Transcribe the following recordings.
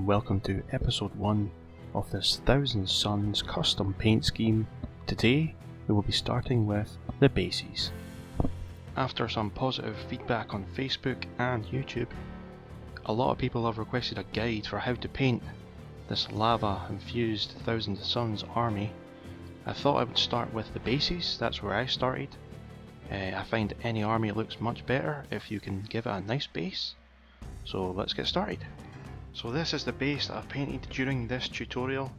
welcome to episode 1 of this Thousand Suns custom paint scheme. Today we will be starting with the bases. After some positive feedback on Facebook and YouTube, a lot of people have requested a guide for how to paint this lava infused Thousand Suns army. I thought I would start with the bases. That's where I started. I find any army looks much better if you can give it a nice base. So let's get started. So this is the base that I've painted during this tutorial.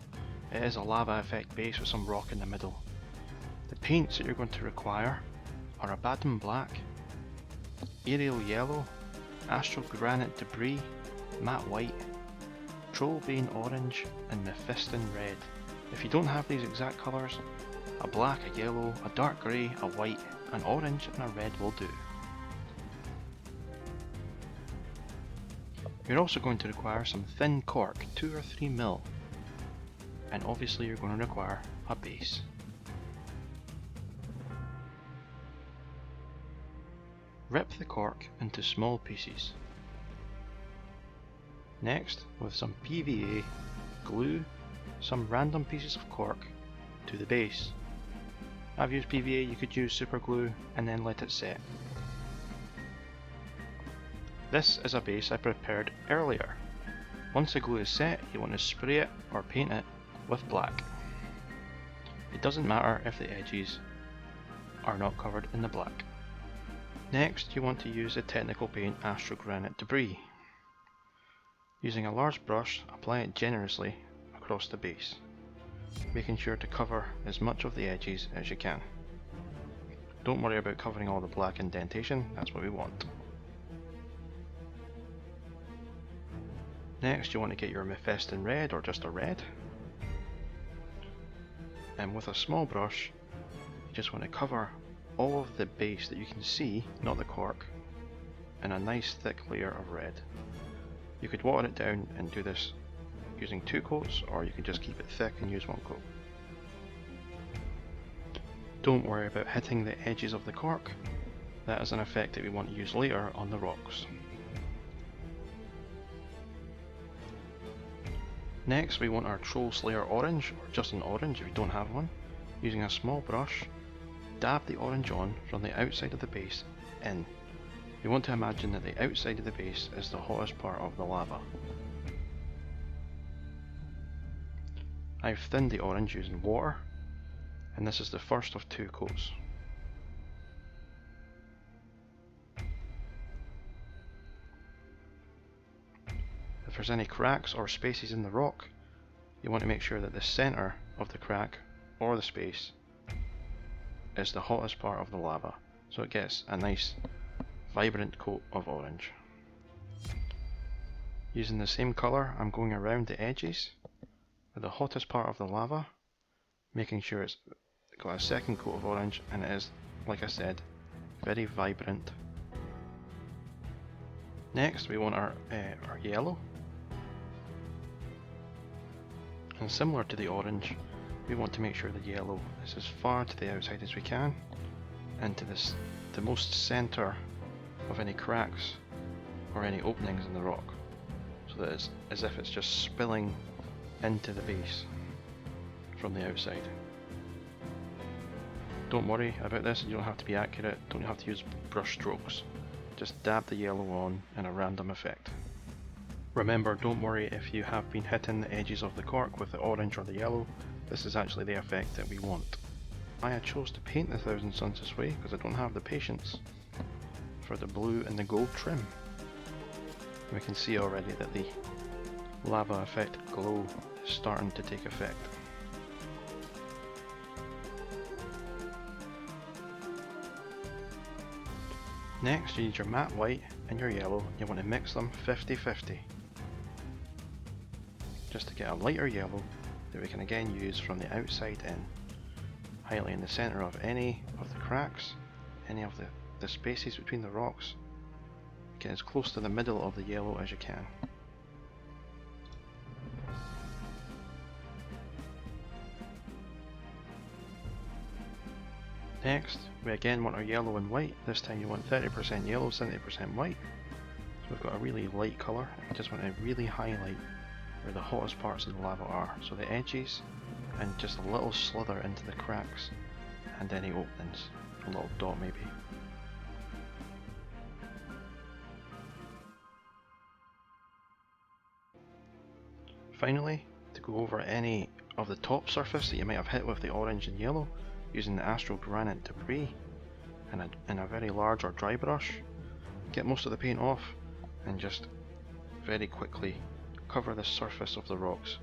It is a lava effect base with some rock in the middle. The paints that you're going to require are Abaddon Black, Aerial Yellow, Astral Granite Debris, Matte White, Trollbane Orange and Mephiston Red. If you don't have these exact colours, a black, a yellow, a dark grey, a white, an orange and a red will do. You're also going to require some thin cork, 2 or 3 mil, and obviously you're going to require a base. Rip the cork into small pieces. Next, with some PVA, glue some random pieces of cork to the base. I've used PVA, you could use super glue and then let it set. This is a base I prepared earlier. Once the glue is set, you want to spray it or paint it with black. It doesn't matter if the edges are not covered in the black. Next, you want to use the technical paint Astral Granite Debris. Using a large brush, apply it generously across the base, making sure to cover as much of the edges as you can. Don't worry about covering all the black indentation, that's what we want. Next, you want to get your Mephiston Red or just a red, and with a small brush you just want to cover all of the base that you can see, not the cork, in a nice thick layer of red. You could water it down and do this using 2 coats, or you can just keep it thick and use 1 coat. Don't worry about hitting the edges of the cork, that is an effect that we want to use later on the rocks. Next, we want our Troll Slayer orange, or just an orange if you don't have one. Using a small brush, dab the orange on from the outside of the base in. You want to imagine that the outside of the base is the hottest part of the lava. I've thinned the orange using water, and this is the first of 2 coats. If there's any cracks or spaces in the rock, you want to make sure that the centre of the crack or the space is the hottest part of the lava, so it gets a nice vibrant coat of orange. Using the same colour, I'm going around the edges with the hottest part of the lava, making sure it's got a second coat of orange, and it is, like I said, very vibrant. Next, we want our yellow. And similar to the orange, we want to make sure the yellow is as far to the outside as we can, and to the most centre of any cracks or any openings in the rock, so that it's as if it's just spilling into the base from the outside. Don't worry about this, you don't have to be accurate, don't have to use brush strokes. Just dab the yellow on in a random effect. Remember, don't worry if you have been hitting the edges of the cork with the orange or the yellow, this is actually the effect that we want. I chose to paint the Thousand Suns this way because I don't have the patience for the blue and the gold trim. We can see already that the lava effect glow is starting to take effect. Next, you need your matte white and your yellow. You want to mix them 50-50, just to get a lighter yellow that we can again use from the outside in, highlighting the centre of any of the cracks, any of the spaces between the rocks. Get as close to the middle of the yellow as you can. Next, we again want our yellow and white. This time you want 30% yellow, 70% white. So we've got a really light colour. I just want to really highlight where the hottest parts of the lava are, so the edges and just a little slither into the cracks and any openings, a little dot maybe. Finally, to go over any of the top surface that you might have hit with the orange and yellow, using the astral granite debris and a very large or dry brush, get most of the paint off and just very quickly cover the surface of the rocks.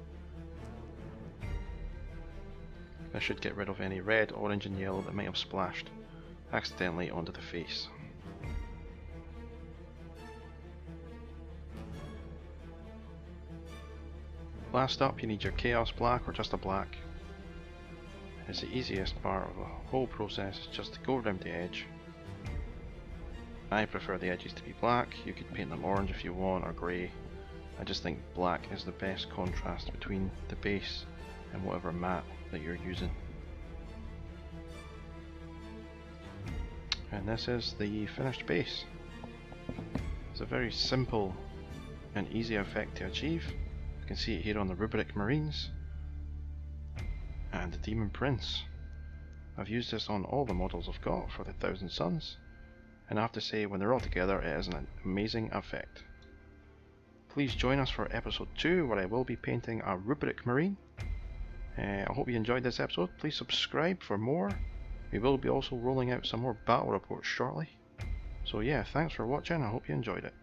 This should get rid of any red, orange and yellow that might have splashed accidentally onto the face. Last up, you need your Chaos Black or just a black. It's the easiest part of the whole process, just to go around the edge. I prefer the edges to be black. You could paint them orange if you want, or grey. I just think black is the best contrast between the base and whatever mat that you're using. And this is the finished base. It's a very simple and easy effect to achieve. You can see it here on the Rubric Marines and the Demon Prince. I've used this on all the models I've got for the Thousand Suns, and I have to say, when they're all together, it is an amazing effect. Please join us for episode 2, where I will be painting a Rubric Marine. I hope you enjoyed this episode. Please subscribe for more. We will be also rolling out some more battle reports shortly. So yeah, thanks for watching. I hope you enjoyed it.